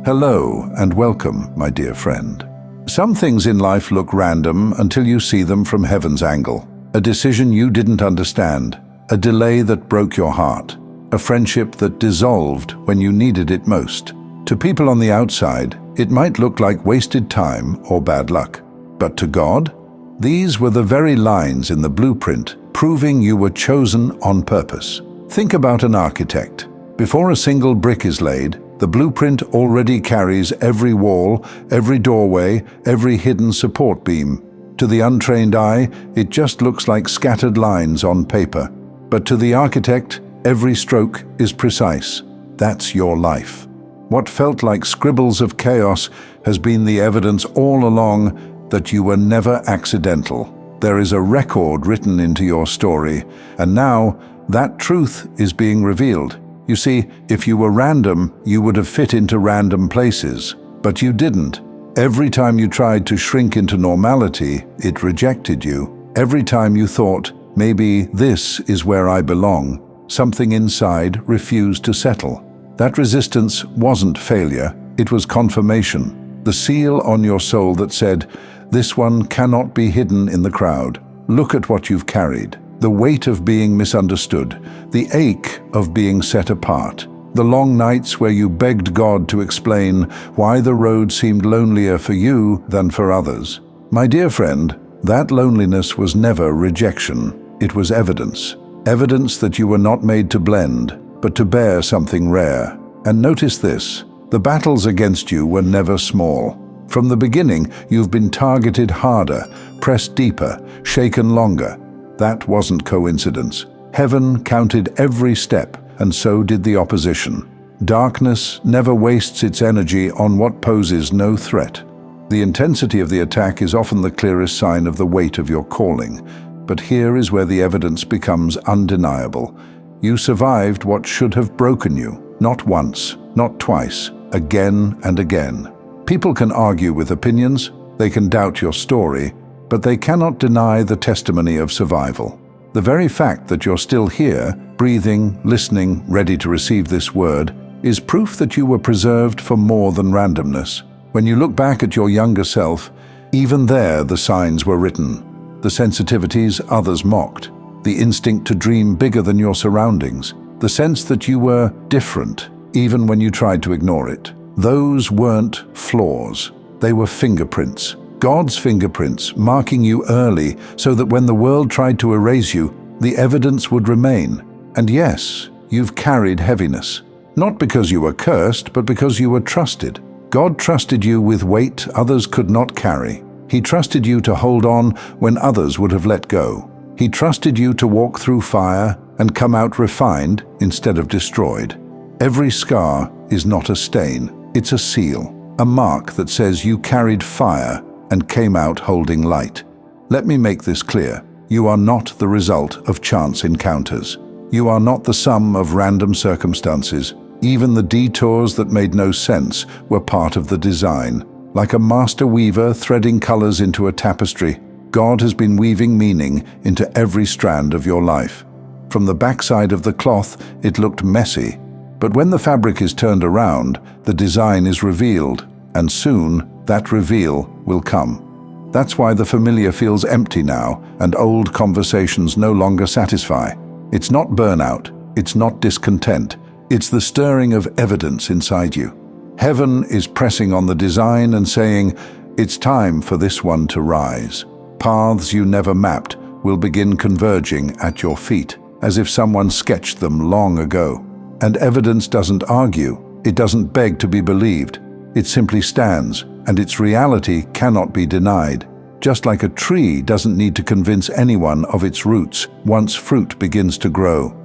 Hello and welcome, my dear friend. Some things in life look random until you see them from heaven's angle. A decision you didn't understand, a delay that broke your heart, a friendship that dissolved when you needed it most. To people on the outside, it might look like wasted time or bad luck. But to God, these were the very lines in the blueprint proving you were chosen on purpose. Think about an architect. Before a single brick is laid, the blueprint already carries every wall, every doorway, every hidden support beam. To the untrained eye, it just looks like scattered lines on paper. But to the architect, every stroke is precise. That's your life. What felt like scribbles of chaos has been the evidence all along that you were never accidental. There is a record written into your story, and now that truth is being revealed. You see, if you were random, you would have fit into random places, but you didn't. Every time you tried to shrink into normality, it rejected you. Every time you thought, maybe this is where I belong, something inside refused to settle. That resistance wasn't failure, it was confirmation. The seal on your soul that said, this one cannot be hidden in the crowd. Look at what you've carried. The weight of being misunderstood, the ache of being set apart, the long nights where you begged God to explain why the road seemed lonelier for you than for others. My dear friend, that loneliness was never rejection. It was evidence. Evidence that you were not made to blend, but to bear something rare. And notice this, the battles against you were never small. From the beginning, you've been targeted harder, pressed deeper, shaken longer. That wasn't coincidence. Heaven counted every step, and so did the opposition. Darkness never wastes its energy on what poses no threat. The intensity of the attack is often the clearest sign of the weight of your calling. But here is where the evidence becomes undeniable. You survived what should have broken you, not once, not twice, again and again. People can argue with opinions, they can doubt your story, but they cannot deny the testimony of survival. The very fact that you're still here, breathing, listening, ready to receive this word, is proof that you were preserved for more than randomness. When you look back at your younger self, even there the signs were written. The sensitivities others mocked, the instinct to dream bigger than your surroundings, the sense that you were different, even when you tried to ignore it. Those weren't flaws, they were fingerprints. God's fingerprints marking you early so that when the world tried to erase you, the evidence would remain. And yes, you've carried heaviness. Not because you were cursed, but because you were trusted. God trusted you with weight others could not carry. He trusted you to hold on when others would have let go. He trusted you to walk through fire and come out refined instead of destroyed. Every scar is not a stain, it's a seal, a mark that says you carried fire and came out holding light. Let me make this clear. You are not the result of chance encounters. You are not the sum of random circumstances. Even the detours that made no sense were part of the design. Like a master weaver threading colors into a tapestry, God has been weaving meaning into every strand of your life. From the backside of the cloth, it looked messy. But when the fabric is turned around, the design is revealed, and soon that reveal will come. That's why the familiar feels empty now, and old conversations no longer satisfy. It's not burnout, it's not discontent, it's the stirring of evidence inside you. Heaven is pressing on the design and saying, it's time for this one to rise. Paths you never mapped will begin converging at your feet, as if someone sketched them long ago. And evidence doesn't argue, it doesn't beg to be believed. It simply stands, and its reality cannot be denied. Just like a tree doesn't need to convince anyone of its roots once fruit begins to grow.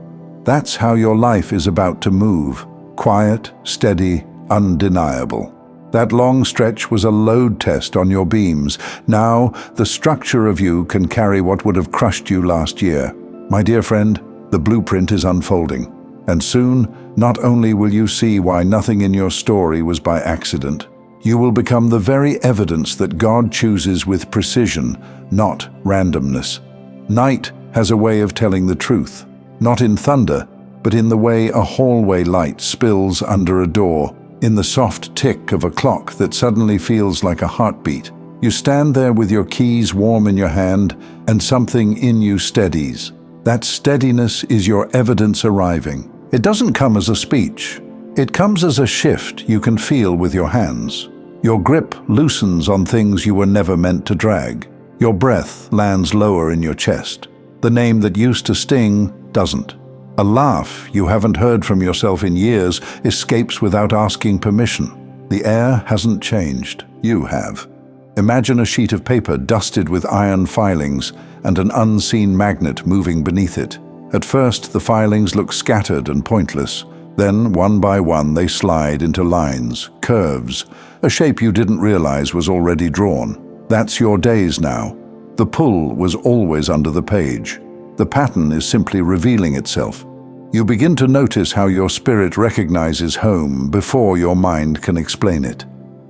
That's how your life is about to move. Quiet, steady, undeniable. That long stretch was a load test on your beams. Now, the structure of you can carry what would have crushed you last year. My dear friend, the blueprint is unfolding. And soon, not only will you see why nothing in your story was by accident, you will become the very evidence that God chooses with precision, not randomness. Night has a way of telling the truth, not in thunder, but in the way a hallway light spills under a door. in the soft tick of a clock that suddenly feels like a heartbeat. You stand there with your keys warm in your hand, and something in you steadies. That steadiness is your evidence arriving. It doesn't come as a speech. It comes as a shift you can feel with your hands. Your grip loosens on things you were never meant to drag. Your breath lands lower in your chest. The name that used to sting doesn't. A laugh you haven't heard from yourself in years escapes without asking permission. The air hasn't changed. You have. Imagine a sheet of paper dusted with iron filings and an unseen magnet moving beneath it. At first, the filings look scattered and pointless. Then, one by one, they slide into lines, curves, a shape you didn't realize was already drawn. That's your days now. The pull was always under the page. The pattern is simply revealing itself. You begin to notice how your spirit recognizes home before your mind can explain it.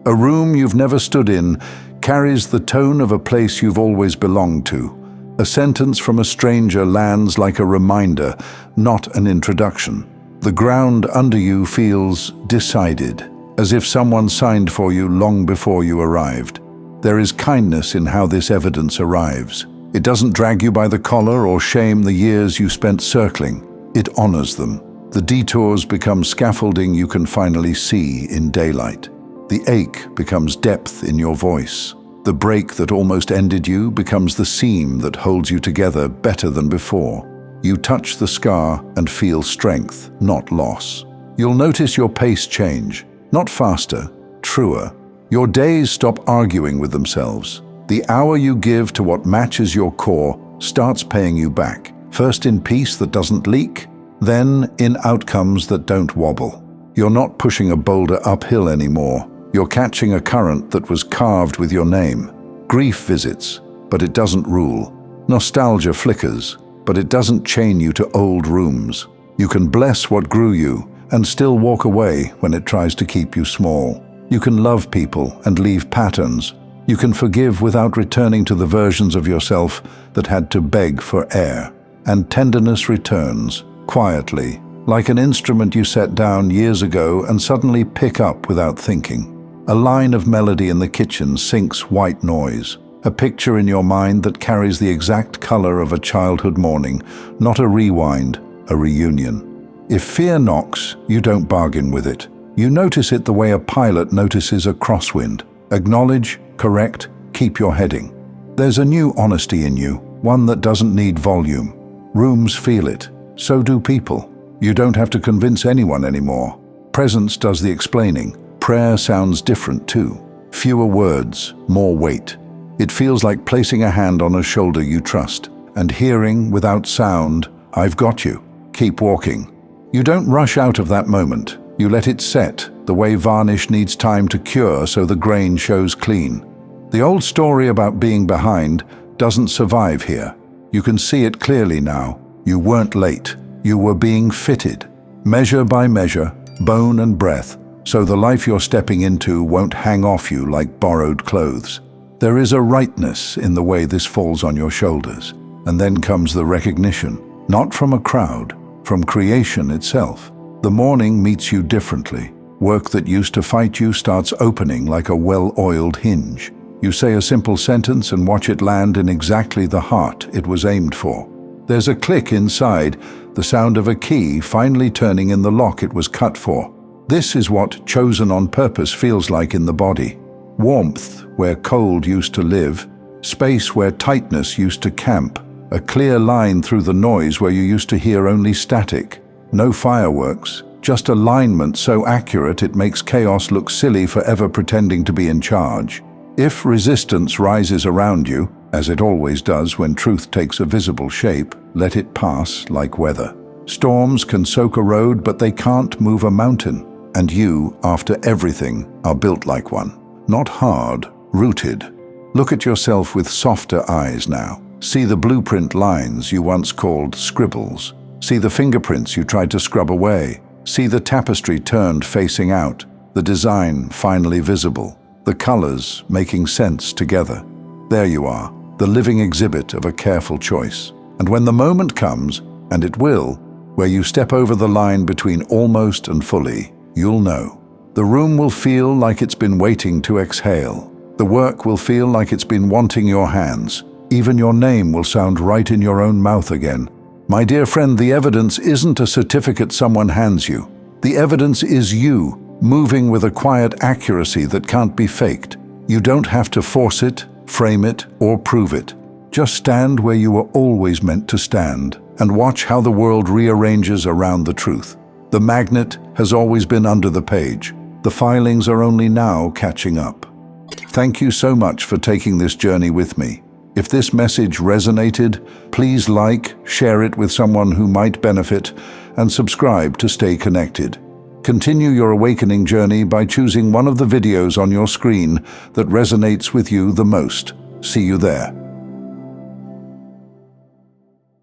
A room you've never stood in carries the tone of a place you've always belonged to. A sentence from a stranger lands like a reminder, not an introduction. The ground under you feels decided, as if someone signed for you long before you arrived. There is kindness in how this evidence arrives. It doesn't drag you by the collar or shame the years you spent circling. It honors them. The detours become scaffolding you can finally see in daylight. The ache becomes depth in your voice. The break that almost ended you becomes the seam that holds you together better than before. You touch the scar and feel strength, not loss. You'll notice your pace change, not faster, truer. Your days stop arguing with themselves. The hour you give to what matches your core starts paying you back, first in peace that doesn't leak, then in outcomes that don't wobble. You're not pushing a boulder uphill anymore. You're catching a current that was carved with your name. Grief visits, but it doesn't rule. Nostalgia flickers, but it doesn't chain you to old rooms. You can bless what grew you and still walk away when it tries to keep you small. You can love people and leave patterns. You can forgive without returning to the versions of yourself that had to beg for air. And tenderness returns, quietly, like an instrument you set down years ago and suddenly pick up without thinking. A line of melody in the kitchen sinks white noise. A picture in your mind that carries the exact color of a childhood morning, not a rewind, a reunion. If fear knocks, you don't bargain with it. You notice it the way a pilot notices a crosswind. Acknowledge, correct, keep your heading. There's a new honesty in you, one that doesn't need volume. Rooms feel it. So do people. You don't have to convince anyone anymore. Presence does the explaining. Prayer sounds different too. Fewer words, more weight. It feels like placing a hand on a shoulder you trust, and hearing, without sound, "I've got you. Keep walking." You don't rush out of that moment. You let it set, the way varnish needs time to cure so the grain shows clean. The old story about being behind doesn't survive here. You can see it clearly now. You weren't late. You were being fitted, measure by measure, bone and breath, so the life you're stepping into won't hang off you like borrowed clothes. There is a rightness in the way this falls on your shoulders. And then comes the recognition, not from a crowd, from creation itself. The morning meets you differently. Work that used to fight you starts opening like a well-oiled hinge. You say a simple sentence and watch it land in exactly the heart it was aimed for. There's a click inside, the sound of a key finally turning in the lock it was cut for. This is what chosen on purpose feels like in the body. Warmth where cold used to live, space where tightness used to camp, a clear line through the noise where you used to hear only static. No fireworks, just alignment so accurate it makes chaos look silly for ever pretending to be in charge. If resistance rises around you, as it always does when truth takes a visible shape, let it pass like weather. Storms can soak a road, but they can't move a mountain. And you, after everything, are built like one. Not hard, rooted. Look at yourself with softer eyes now. See the blueprint lines you once called scribbles. See the fingerprints you tried to scrub away. See the tapestry turned facing out, the design finally visible, the colors making sense together. There you are, the living exhibit of a careful choice. And when the moment comes, and it will, where you step over the line between almost and fully, you'll know. The room will feel like it's been waiting to exhale. The work will feel like it's been wanting your hands. Even your name will sound right in your own mouth again. My dear friend, the evidence isn't a certificate someone hands you. The evidence is you, moving with a quiet accuracy that can't be faked. You don't have to force it, frame it, or prove it. Just stand where you were always meant to stand and watch how the world rearranges around the truth. The magnet has always been under the page. The filings are only now catching up. Thank you so much for taking this journey with me. If this message resonated, please like, share it with someone who might benefit, and subscribe to stay connected. Continue your awakening journey by choosing one of the videos on your screen that resonates with you the most. See you there.